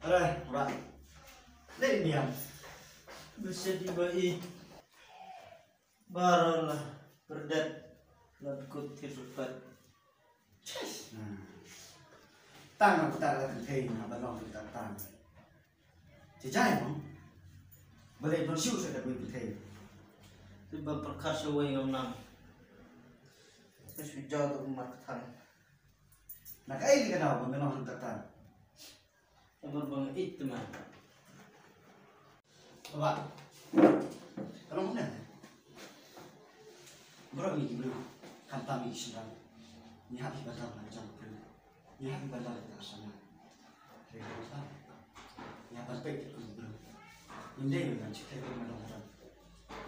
Aray, murah. Lain diam. Bisa dibai barolah berdat latkut kesukat. Tang aku tak akan kain, abang orang kita tang. Jajai bang, boleh bersiul saya dapat kain. Tiba perkasa way nang terus jauh tu markatan. Nak kain kita tahu, abang orang kita tang. Yang berbang itu mah. Awak, kalau mana? Berapa ni belum? Kami sedang ni habis batal macam belum. Ni habis batal kita sana. Kita ni apa pek belum. Ini dengan cerita mana orang.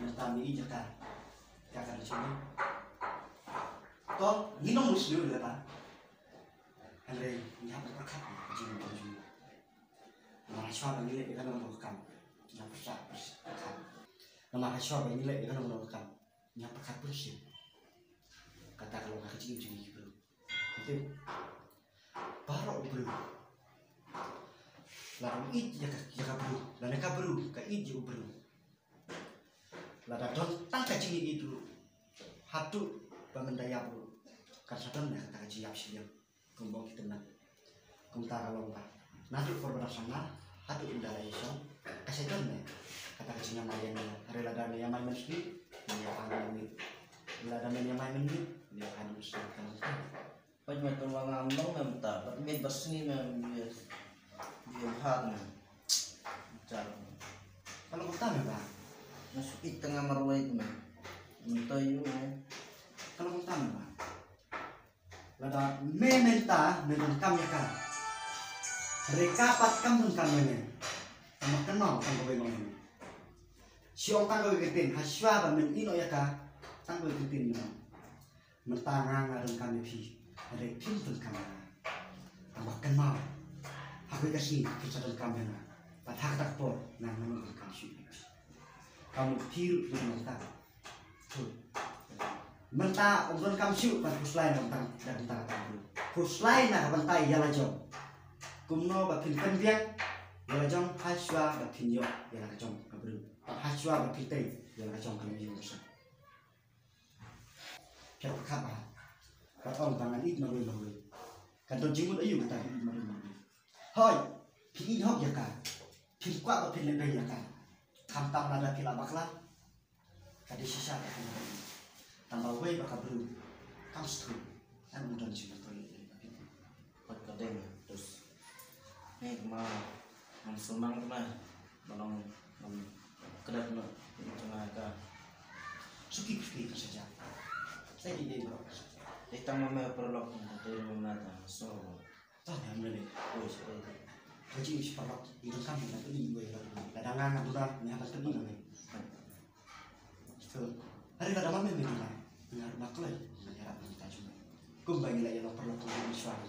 Yang kami jaga, jaga di sini. Toh, ni nomor muslim lah. Hari ni habis berkat macam macam. Mahasiswa menilai ikan menolakkan, yang besar berkat. Mahasiswa menilai ikan menolakkan, yang berkat bersih. Kata kalau nggak kecil bro, itu baru bro. Lalu jaga bro, dan mereka bro, ke itu bro. Lalu don tangka kecil itu, hatu bangun daya bro. Karena don ya kata kecil siap, kumbang kita nak, kumbang kalau nggak. Nanti korban sana, hatu indah iso, kasih don ya. Kata kecilnya mayan ya, hari ladang yang main meski, dia akan ini, ladang yang main ini, dia akan meski kan. Banyak orang ngomong mentah, tapi berseni dia hard nih. Cara. Kalau kau tahu apa? Masuk di tengah marwah itu mah. Mentah itu mah. Kalau kau tahu apa? Lada mementa menungkam ya kan. Rekapat kamu kamenya. Sama kenal kamu bagaimana? Siapa tanggal ketin? Haswa bamen ino ya kan? Tanggal ketin mana? Mentangan ngarang kami pi. Ada pintu kamera. Sama kenal. Aku kasih kesadar kamera. Patah tak por. Nah menunggu kamu. Kamu tiru di mata. Tuh. Menta untuk kamu siu pada kuslai tentang dan tentang kamu. Kuslai nak bentai ya lajong. Kumno bapin pendiang ya lajong haswa bapin yo ya lajong kabru. Haswa bapin tei ya lajong kami yo besar. Kau kapa? Kau tangan itu malu. Kantor jimut ayu kata malu. Hoi, pilih hok ya kan? Pilih kuat bapin lebih ya kan? Kamtam nada pila bakla. Kadi sisa kan. Tambah way bakal bro, kamu setuju? Saya mudah sih betul ini. Kadang terus nih mah semang mah belum kedap no tengah ka Suki saja. Saya di bro. Kita mah perlu dari mana so. Tahu yang mana? Oh seperti Haji si perlu itu kami nanti di gue lah. Dadangan aturan ni apa tadi nanti. So, hari kadang mana ni kita? Dengar baklai, dengar apa kita cuma. Kembali lagi lo perlu tunggu suara.